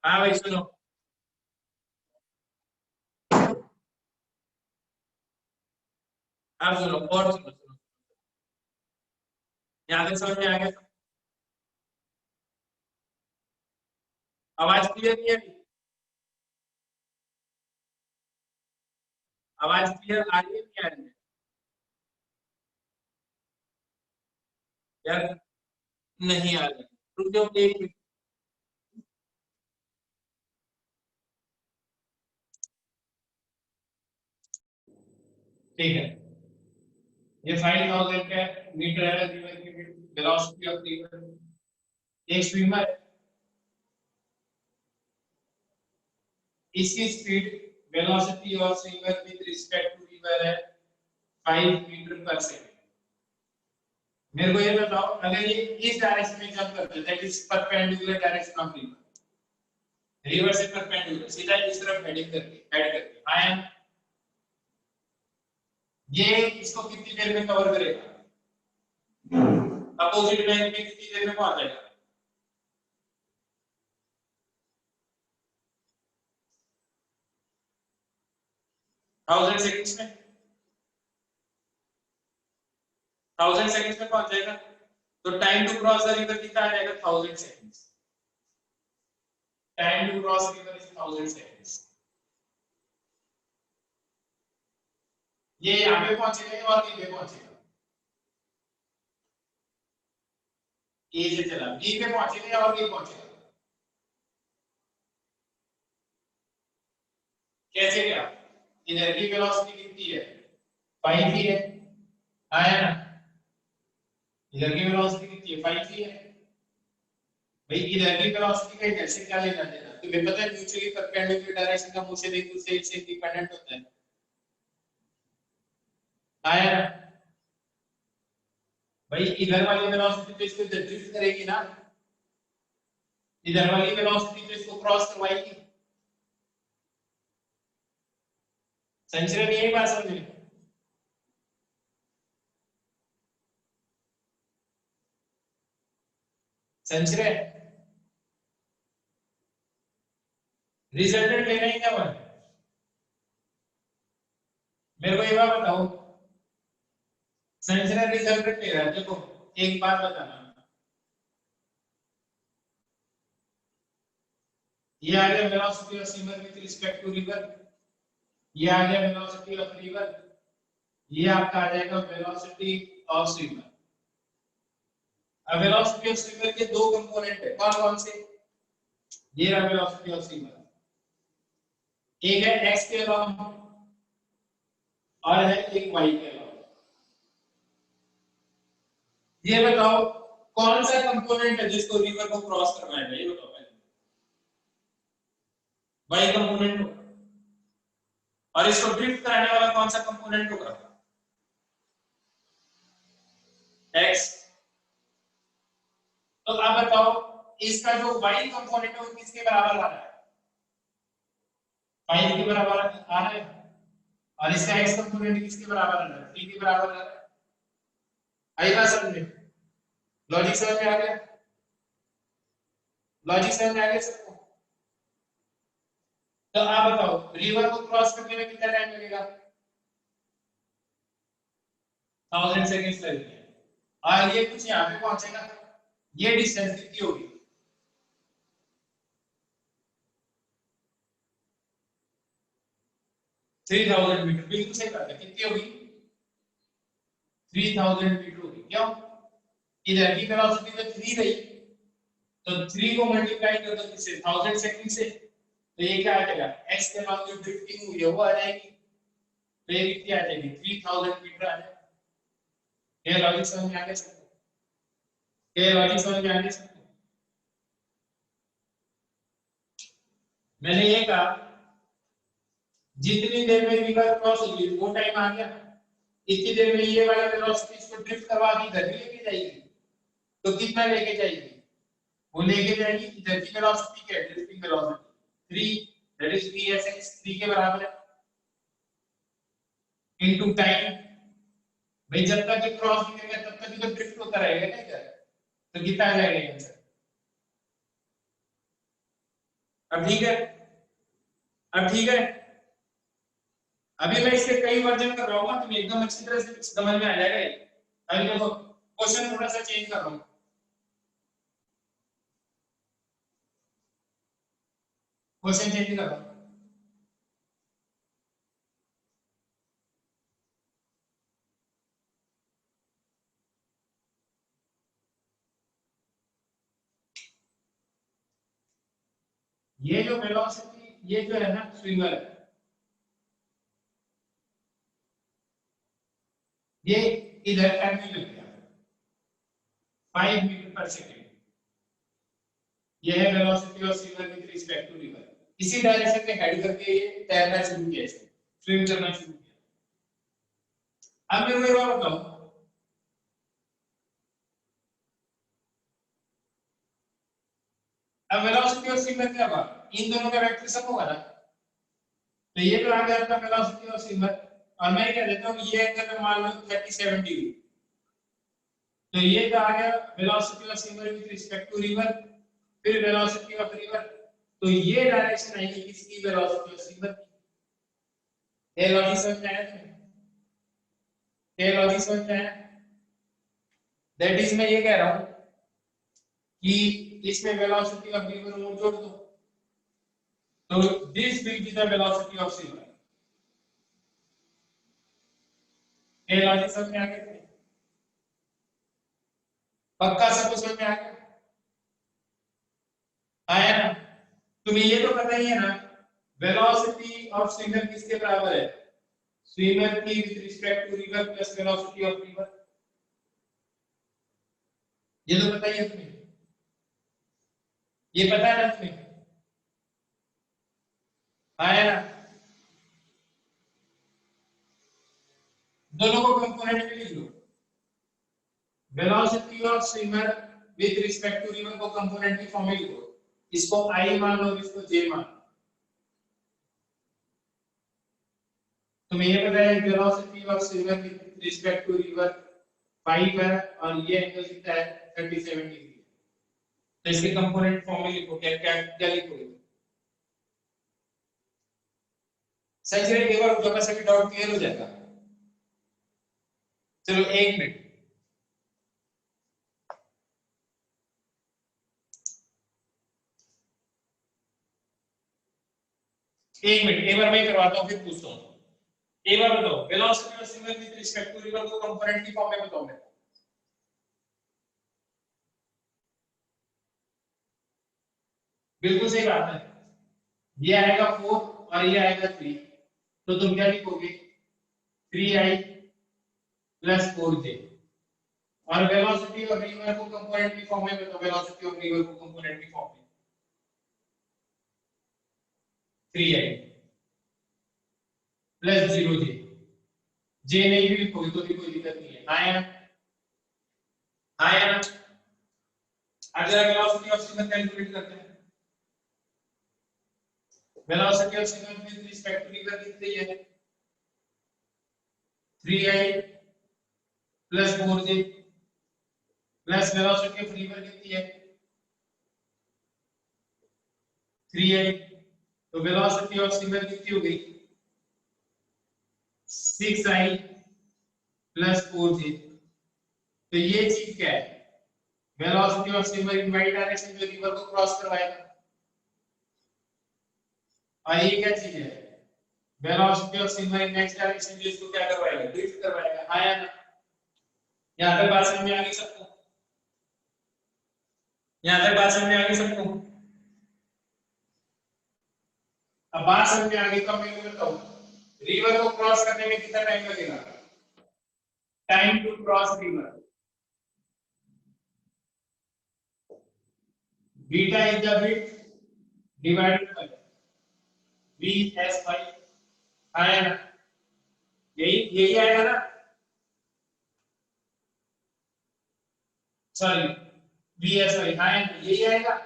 Speaker 1: हाँ भाई सुनो. आप सुनो और सुनो सुनो. यहाँ तक समझ में आ गया? आवाज क्लियर नहीं है? आवाज क्लियर आ रही है नहीं आ रही है? यार नहीं आ रही. रुक जाओ एक मिनट. ठीक है ये 5000 का मीटर है रिवर की वेलोसिटी ऑफ रिवर. एक स्विमर इसकी speed velocity of swimmer with respect to river है 5 मीटर पर सेकंड. मेरे को ये बताओ अगर ये इस डायरेक्शन में जंप करता है that is perpendicular direction of river. River से परपेंडिकुलर सीधा इस तरफ हेडिंग करके हेड करके आई एम ये इसको कितनी देर में कवर करेगा? अपोजिट बैंक में कितनी देर में पहुंच जाएगा? 1000 सेकंड्स में, 1000 सेकंड्स में पहुंच जाएगा। तो time to cross the river कितना आ जाएगा? 1000 seconds. Time to cross river is 1000 seconds. ये यहाँ पे पहुंचेगा और कहीं पे पहुंचेगा? ए से चला बी पे पहुंचेगा और कहीं पहुंचेगा? कैसे क्या? इधर की वेलोसिटी कितनी है? 5 ही है, आया ना? इधर की वेलोसिटी कितनी है? 5 ही है भाई। इधर की वेलोसिटी का इधर से क्या लेना देना? तुम्हें पता है म्यूचुअली परपेंडिकुलर डायरेक्शन का मोशन एक दूसरे से इंडिपेंडेंट होता है, आया ना? भाई इधर वाली वेलोसिटी तो इसको ड्रिफ्ट करेगी ना, इधर वाली वेलोसिटी तो इसको क्रॉस करवाएगी। संचरण यही बात समझ में? संचरण रिजल्टेंट लेना ही क्या बन? मेरे को ये बात बताओ, संचरण रिजल्टेंट ले रहा है। देखो एक बात बताना, ये आ गया velocity of swimmer with respect to river, ये आ गया वेलोसिटी ऑफ रिवर, ये आपका आ जाएगा वेलोसिटी ऑफ स्विमर। अब वेलोसिटी ऑफ स्विमर के दो कंपोनेंट है, कौन कौन से? ये रहा वेलोसिटी ऑफ स्विमर, एक है x के अलोंग और है एक y के अलोंग। ये बताओ कौन सा कंपोनेंट है जिसको रिवर को क्रॉस करना है? ये बताओ पहले। y कंपोनेंट होगा, और इसको ड्रिफ्ट कराने वाला कौन सा कंपोनेंट होगा? x। तो आप बताओ इसका जो y कंपोनेंट है वो किसके बराबर आ रहा है? 5 के बराबर आ रहा है, और इसका x कंपोनेंट किसके बराबर आ रहा है? 3 के बराबर आ रहा है। आई बात समझ में? लॉजिक समझ में आ गया? लॉजिक समझ में आ गया सबको? तो आप बताओ रिवर को क्रॉस करने में कितना टाइम लगेगा? 1000 सेकंड्स लगेंगे, और ये कुछ यहाँ पे पहुंचेगा, ये डिस्टेंस कितनी होगी? 3000 मीटर। बिल्कुल सही बात है, कितनी होगी? 3000 मीटर होगी। क्यों? इधर की वेलोसिटी तो 3 रही, तो 3 को मल्टीप्लाई कर दो किससे? 1000 सेकंड से। तो ये क्या आ जाएगा? x के अलावा जो ड्रिफ्टिंग हुई है वो आ जाएगी, तो ये कितनी आ जाएगी? 3000 मीटर आ जाएगा। ये लॉजिक समझ में आ गया सबको? ये लॉजिक समझ में आ गया सबको? मैंने ये कहा जितनी देर में रिवर क्रॉस होगी वो टाइम आ गया, इतनी देर में ये वाली वेलोसिटी इसको ड्रिफ्ट करवा के इधर लेके जाएगी, तो कितना लेके जाएगी? वो लेके जाएगी इधर की वेलोसिटी क्या है? Drifting velocity 3, that is vsx 3 के बराबर है, इनटू टाइम। भाई जब तक ये क्रॉस नहीं करेगा तब तक तो ड्रिफ्ट होता रहेगा ना इधर, तो कितना आ जाएगा आंसर? अब ठीक है? अब ठीक है? अभी मैं इसके कई वर्जन कर रहा हूँ, तुम्हें एकदम अच्छी तरह से समझ में आ जाएगा ये। अभी देखो क्वेश्चन थोड़ा सा चेंज कर रहा हूँ, क्वेश्चन चेंज कर रहा हूँ। ये जो वेलोसिटी, ये जो है ना स्विमर, ये इधर m लग गया 5 मीटर पर सेकेंड। ये है velocity of swimmer with respect to river. इसी डायरेक्शन में हेड करके ये तैरना शुरू किया, स्विम करना शुरू किया। अब मेरे को एक बात बताओ, अब वेलोसिटी ऑफ स्विमर क्या होगा? इन दोनों का वेक्टर सम होगा ना, तो ये तो आ गया आपका वेलोसिटी ऑफ स्विमर, और मैं क्या देता हूँ ये एंगल में मान लो 37 डिग्री, तो ये तो आ गया velocity of swimmer with respect to river, फिर वेलोसिटी ऑफ रिवर, तो ये डायरेक्शन आएगी किसकी, वेलोसिटी ऑफ स्विमर की। ये लॉजिक समझ में आया तुम्हें? ये लॉजिक समझ में आया? दैट इज मैं ये कह रहा हूं कि इसमें वेलोसिटी ऑफ रिवर नोट जोड़ दो, तो this will be the velocity of swimmer. ये लॉजिक समझ में आ गया? पक्का सबको समझ में आ गया? आया ना? तुम्हें ये तो पता ही है ना, वेलोसिटी ऑफ स्विमर किसके बराबर है, स्विमर की with respect to river plus velocity of river. ये तो पता ही है तुम्हें, ये पता है ना तुम्हें? आया ना? दोनों को कंपोनेंट में लिख लो, velocity of swimmer with respect to river को कंपोनेंट की फॉर्म में लिखो, इसको आई मान लो, इसको जे मान लो। तुम्हें ये पता है velocity of swimmer with respect to river 5 है और ये एंगल कितना है 37 डिग्री। तो इसके कंपोनेंट फॉर्म में लिखो, क्या क्या क्या लिखोगे? सही से एक बार जो सभी डाउट क्लियर हो जाएगा। चलो एक मिनट, एक बार मैं करवाता हूँ फिर पूछता हूँ। एक बार बताओ velocity of swimmer with respect to river को कंपोनेंट की फॉर्म में बताओ मेरे को। बिल्कुल सही बात है, ये आएगा 4 और ये आएगा 3, तो तुम क्या लिखोगे 3i प्लस 4j। और वेलोसिटी ऑफ रिवर को कंपोनेंट की फॉर्म में बताओ, वेलोसिटी ऑफ रिवर को कंपोनेंट की फॉर्म में 3i प्लस 0j, जे नहीं भी लिखोगे तो भी कोई दिक्कत नहीं है। आया आया? अब जरा वेलोसिटी ऑफ स्विमर कैलकुलेट करते हैं। Velocity of swimmer with respect to river कितनी है 3i plus 4j plus velocity of river कितनी है 3i, तो वेलोसिटी ऑफ स्विमर कितनी हो गई 6i प्लस 4j। तो ये चीज क्या है, velocity of swimmer in Y direction जो रिवर को क्रॉस करवाएगा, और ये क्या चीज है velocity of swimmer in next direction जो इसको क्या करवाएगा, ड्रिफ्ट करवाएगा। आया ना? यहां तक बात समझ में आ गई सबको? यहां तक बात समझ में आ गई सबको? अब बात समझ में आ गई तो मैं ये बताऊं रिवर को क्रॉस करने में कितना टाइम लगेगा, टाइम टू क्रॉस रिवर, बीटा is the width divided by V S Y. आया ना? यही यही आएगा ना, सॉरी वी एस बाई, आया ना? यही आएगा।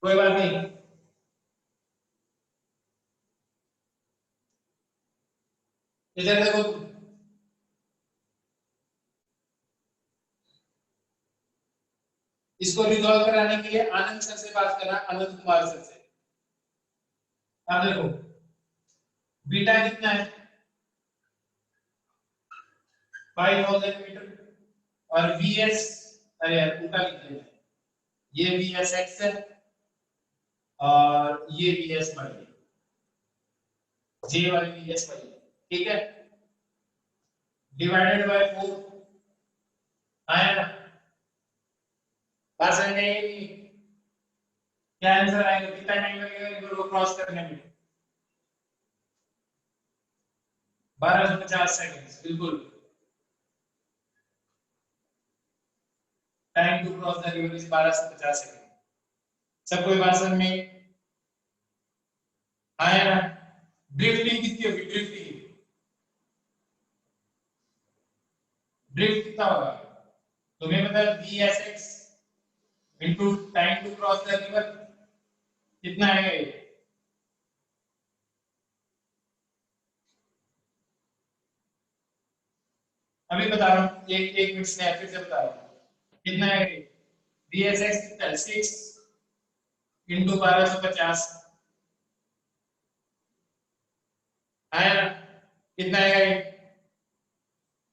Speaker 1: कोई बात नहीं, इधर देखो, इसको रिजॉल्व कराने के लिए आनंद सर से बात करना, आनंद कुमार सर से। अब देखो बीटा कितना है 5000 मीटर और वीएस, अरे यार उल्टा लिख दिया, ये वीएस एक्स है और ये वीएस वाई है, जे वाली वीएस वाई है, ठीक है, डिवाइडेड बाय 4। आया ना? बात समझ में आई? क्या आंसर आएगा, कितना टाइम लगेगा रिवर को क्रॉस करने में? 1250 सेकंड्स, बिल्कुल। Time to cross the river is 1250 second. सब कोई बात समझ में आया ना? ड्रिफ्टिंग कितनी होगी, ड्रिफ्टिंग ड्रिफ्ट कितना होगा तुम्हें पता है, V S X into time to cross the river कितना आएगा ये? अभी बता रहा हूँ, एक एक मिनट से फिर से बता रहा हूँ कितना आएगा ये? डी एस एक्स कितना है? 6 इंटू 1250 आया ना? कितना आएगा ये?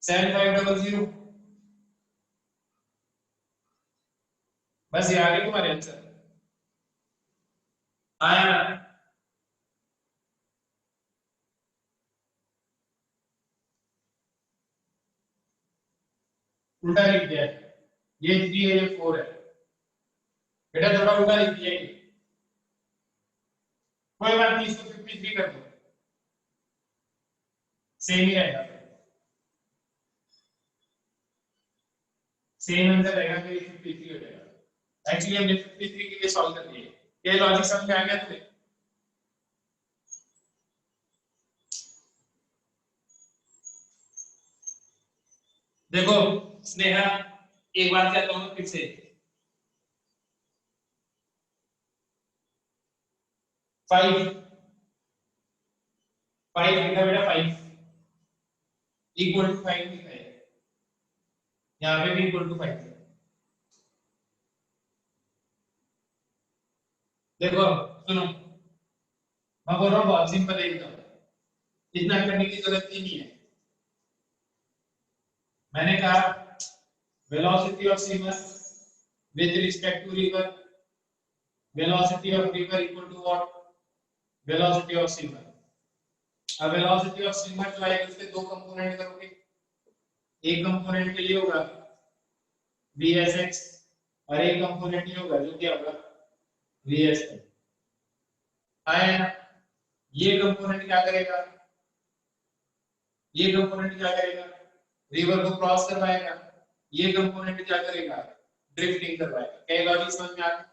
Speaker 1: 7500। बस ये आगे तुम्हारे आंसर आया ना? उल्टा लिख दिया है, ये 3 है, ये 4 है। बेटा थोड़ा उल्टा लिख दिया है। कोई बात नहीं, इसको 53 कर दो, सेम ही रहेगा, सेम आंसर रहेगा, फिर 53 हो जाएगा। एक्चुअली हमने 53 के लिए सॉल्व कर दिए। ये लॉजिक समझ में आ गया तुम्हें? देखो स्नेहा, एक बात कहता हूँ फिर से, 5 5 लिखा बेटा, 5 इक्वल टू 5 लिखा है, यहाँ पे भी इक्वल टू 5 है। देखो सुनो, मैं बोल रहा हूँ बहुत सिंपल है एकदम, इतना करने की जरूरत ही नहीं है। मैंने कहा velocity of steamer with respect to river, velocity of river equal to what? Velocity of steamer. अब वेलोसिटी ऑफ स्टीमर जो है उसके दो कंपोनेंट करोगे, एक कंपोनेंट के लिए होगा vsx और एक कंपोनेंट ये होगा जो क्या होगा vs। आया ना? ये कंपोनेंट क्या करेगा? ये कंपोनेंट क्या करेगा? रिवर को क्रॉस करवाएगा। ये कंपोनेंट क्या करेगा? ड्रिफ्टिंग करवाएगा। क्या लॉजिक समझ में आ गया?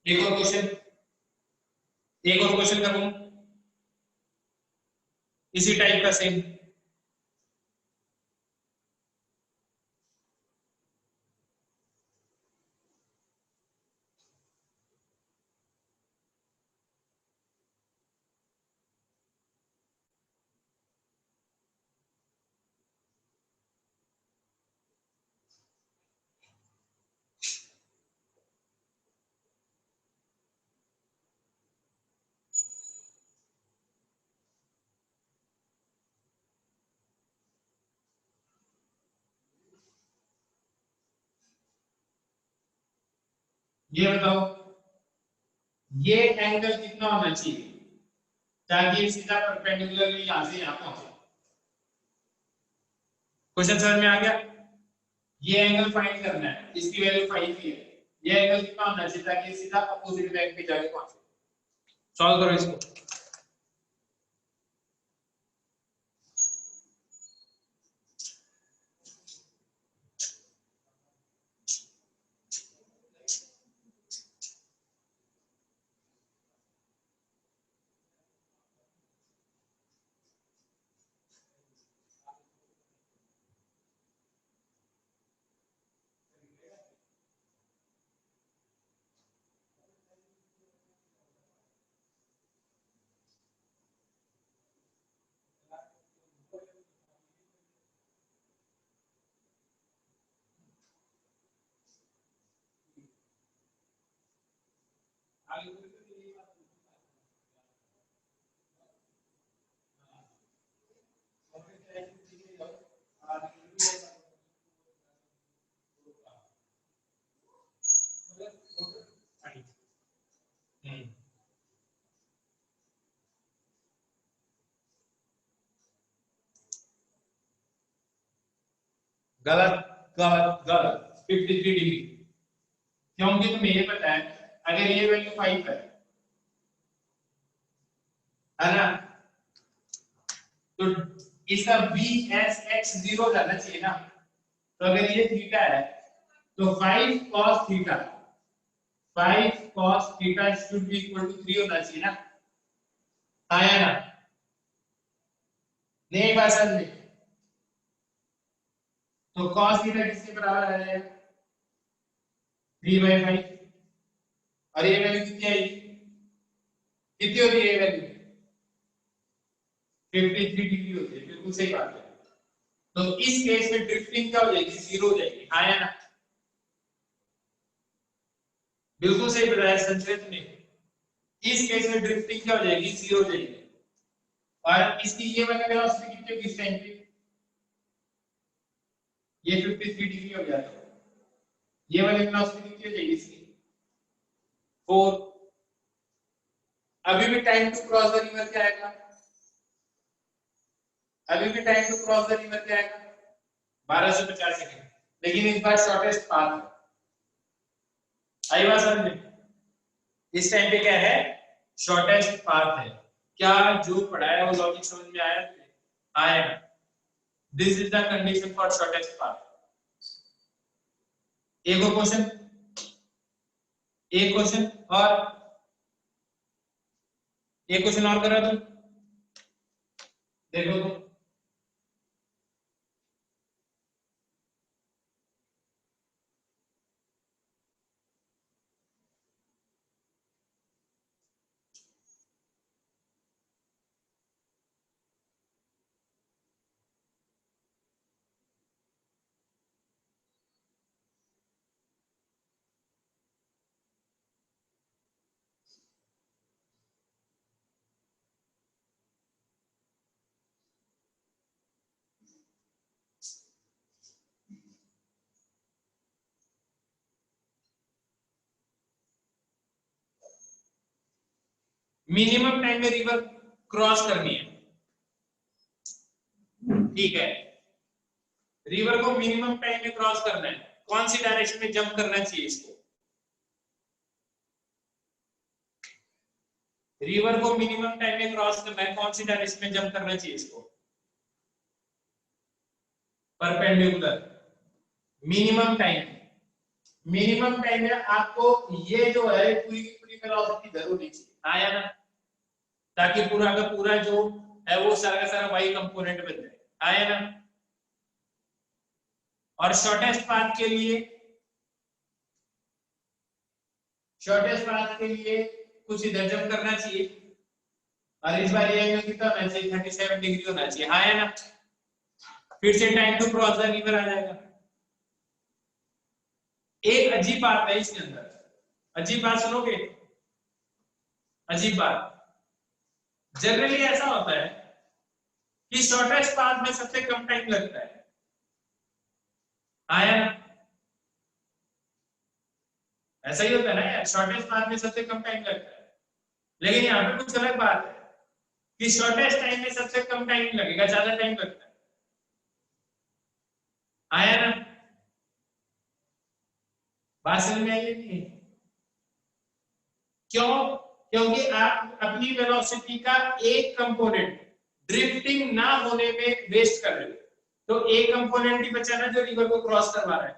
Speaker 1: एक और क्वेश्चन, एक और क्वेश्चन करूं इसी टाइप का सेम। ये बताओ, ये एंगल कितना होना चाहिए ताकि ये सीधा परपेंडिकुलरली यहां से यहां पहुंचे? क्वेश्चन समझ में आ गया? ये एंगल फाइंड करना है, इसकी वैल्यू 5 ही है। ये एंगल कितना होना चाहिए ताकि ये सीधा अपोजिट बैंक पे जाके पहुंचे? सॉल्व करो इसको। गलत गलत गलत, 53 डिग्री। क्योंकि तुम्हें ये पता है अगर ये वैल्यू 5 है ना, तो इसका वी एस एक्स 0 जाना चाहिए ना। तो अगर ये थीटा है तो 5 cos theta, 5 cos theta should be equal to 3 होना चाहिए ना। आया ना? नहीं भाषा में तो cos थीटा किसके बराबर आ जाएगा? 3/5। और ये वैल्यू कितनी आएगी, कितनी होती है ये वैल्यू, 53 डिग्री होती है, बिल्कुल सही बात है। तो इस केस में ड्रिफ्टिंग क्या हो जाएगी, जीरो हो जाएगी, हाँ या ना, बिल्कुल सही बताया संचित ने। इस केस में ड्रिफ्टिंग क्या हो जाएगी, जीरो हो जाएगी। और इसकी ये वाली वेलोसिटी कितनी होगी इस टाइम पे, ये 53 डिग्री हो गया, तो ये वाली वेलोसिटी कितनी हो जाएगी इसकी, 4। अभी भी time to cross the river क्या आएगा, अभी भी time to cross the river क्या आएगा, 1250 सेकंड, लेकिन इस बार शॉर्टेस्ट पाथ है। आई बात समझ में, इस टाइम पे क्या है, शॉर्टेस्ट पाथ है। क्या जो पढ़ाया वो लॉजिक समझ में आया, आया, this is the condition for shortest path. एक और क्वेश्चन, एक क्वेश्चन और, एक क्वेश्चन और करा तुम, देखो तुम, मिनिमम टाइम में रिवर क्रॉस करनी है, ठीक है, रिवर को मिनिमम टाइम में क्रॉस करना है, कौन सी डायरेक्शन में जंप करना चाहिए इसको, रिवर को मिनिमम टाइम में क्रॉस करना है, कौन सी डायरेक्शन में जंप करना चाहिए इसको, perpendicular. Minimum time, minimum time में आपको ये जो है पूरी की पूरी वेलोसिटी जरूर चाहिए, हाँ या ना, ताकि पूरा का पूरा जो है वो सारा का सारा वाई कंपोनेंट बन जाए, हाँ या ना। और शॉर्टेस्ट पाथ के लिए, शॉर्टेस्ट पाथ के लिए कुछ इधर जंप करना चाहिए, और इस बार ये एंगल कितना होना चाहिए, 37 डिग्री होना चाहिए, हाँ या ना। फिर से time to cross the river आ जाएगा। एक अजीब बात है इसके अंदर, अजीब बात सुनोगे, अजीब बात, जनरली ऐसा होता है कि शॉर्टेस्ट पाथ में सबसे कम टाइम लगता है, हाँ या ना, ऐसा ही होता है ना यार, शॉर्टेस्ट पाथ में सबसे कम टाइम लगता है। लेकिन यहाँ पे कुछ अलग बात है कि शॉर्टेस्ट टाइम में सबसे कम टाइम लगेगा, ज्यादा टाइम लगता है, आया ना, बात समझ में आई नहीं, क्यों, क्योंकि आप अपनी वेलोसिटी का एक कंपोनेंट ड्रिफ्टिंग ना होने में वेस्ट कर रहे हो, तो एक कंपोनेंट ही बचाना जो रिवर को क्रॉस करवा रहा है।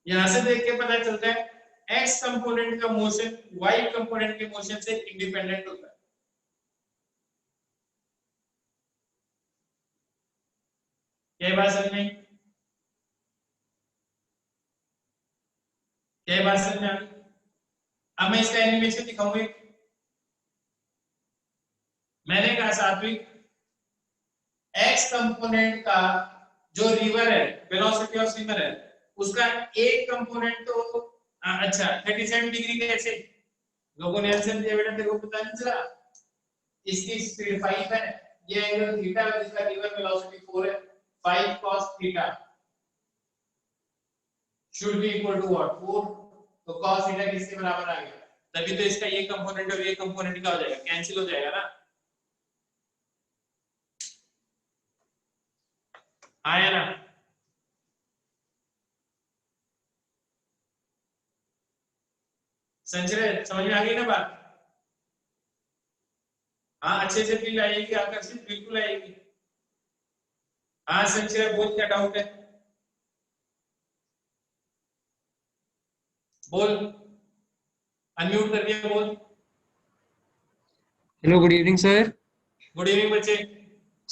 Speaker 1: यहां से देख के पता चलता है एक्स कंपोनेंट का मोशन वाई कंपोनेंट के मोशन से इंडिपेंडेंट होता है। क्या बात समझ में, क्या बात समझ में आ गई। अब मैं इसका एनिमेशन दिखाऊंगा, मैंने कहा सात्विक एक्स कंपोनेंट का जो रिवर है, वेलोसिटी ऑफ रिवर है, उसका एक कंपोनेंट तो अच्छा 37 डिग्री कैसे, लोगों ने आंसर दिया बेटा, तेरे को पता नहीं चला, इसकी स्पीड 5 है, ये एंगल थीटा है, जिसका रिवर वेलोसिटी 4 है, 5 cos theta should be equal to what, 4, तो cos थीटा किसके बराबर आ गया, तभी तो इसका ये कंपोनेंट और ये कंपोनेंट क्या हो जाएगा, कैंसिल हो जाएगा ना, आया ना। संजय समझ में आ गई ना बात, हाँ अच्छे से फील आएगी, आकर्षित बिल्कुल आएगी। हाँ संजय बोल, क्या डाउट है, बोल, अनम्यूट करके बोल।
Speaker 2: Hello, good evening sir.
Speaker 1: Good evening बच्चे।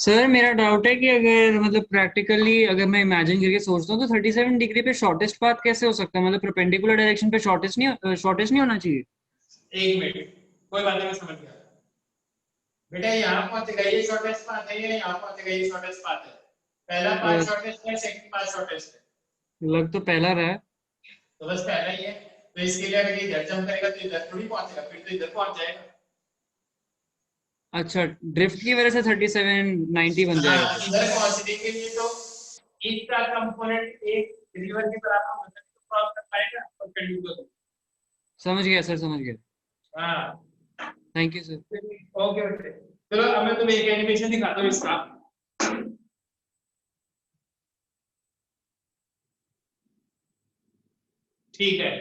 Speaker 2: सर मेरा डाउट है कि अगर मतलब प्रैक्टिकली अगर मैं इमेजिन करके सोचता हूँ तो 37 डिग्री पे शॉर्टेस्ट पाथ कैसे हो सकता है, मतलब परपेंडिकुलर डायरेक्शन पे शॉर्टेस्ट नहीं होना चाहिए।
Speaker 1: एक मिनट, कोई बात नहीं, मैं समझ गया। बेटा यहाँ पहुंचेगा ये शॉर्टेस्ट पाथ है, ये यहाँ पहुंचेगा ये शॉर्टेस्ट पाथ है। पहला पाथ शॉर्टेस्ट है, सेकंड पाथ शॉर्टेस्ट है।
Speaker 2: लग तो पहला रहा है।
Speaker 1: तो बस पहला ही है। तो इसके लिए अगर ये इधर जंप करेगा तो इधर थोड़ी पहुंचेगा, फिर तो इधर पहुंच जाएगा।
Speaker 2: अच्छा, ड्रिफ्ट की वजह से 3790 बन जाएगा
Speaker 1: हाँ,
Speaker 2: फिर।
Speaker 1: इधर पहुंचने के लिए तो इसका कंपोनेंट एक रिवर के बराबर होता है, तो क्रॉस कर पाएगा परपेंडिकुलर।
Speaker 2: समझ गया सर, समझ गया।
Speaker 1: हाँ,
Speaker 2: thank you sir.
Speaker 1: Okay okay. चलो अब मैं तुम्हें एक एनिमेशन दिखाता हूँ इसका। ठीक है,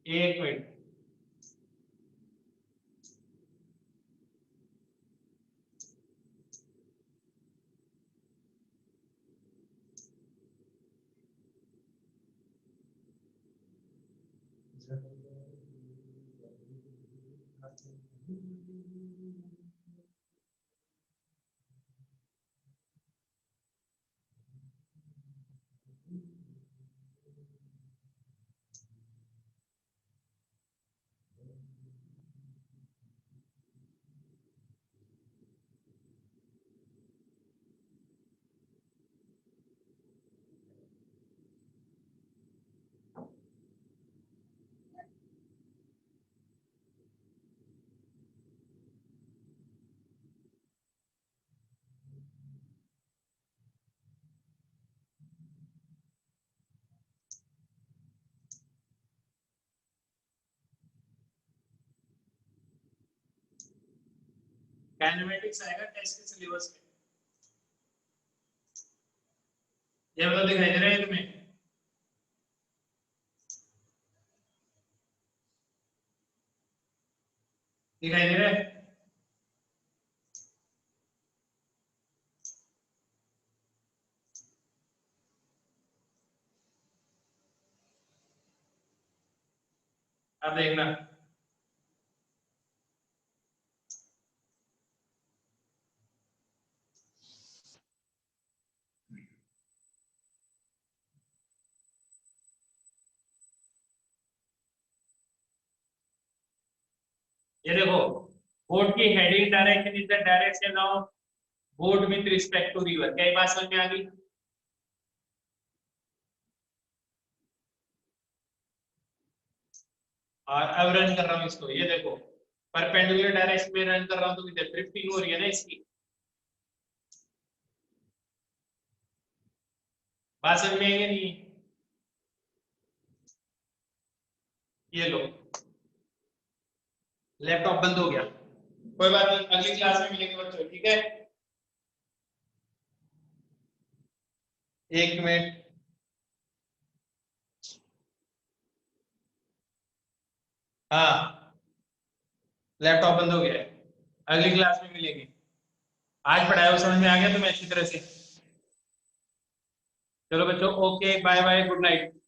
Speaker 1: एक मिनट। काइनेमेटिक्स आएगा टेस्ट के सिलेबस में। ये मतलब दिखाई दे रहा है तुम्हें? दिखाई दे रहा है? अब देखना। ये देखो, बोट की heading direction is the direction of boat with respect to river. क्या ये बात समझ में आ गई? और अब रन कर रहा हूँ इसको, ये देखो परपेंडिकुलर डायरेक्शन में रन कर रहा हूँ तो इधर ड्रिफ्टिंग हो रही है ना इसकी। बात समझ में आएगी नहीं? ये लो, लैपटॉप बंद हो गया। कोई बात नहीं, अगली क्लास में मिलेंगे बच्चों, ठीक है? एक मिनट। हाँ, लैपटॉप बंद हो गया है। अगली क्लास में मिलेंगे। आज पढ़ाया हुआ समझ में आ गया तुम्हें अच्छी तरह से? चलो बच्चों, okay, bye bye, good night.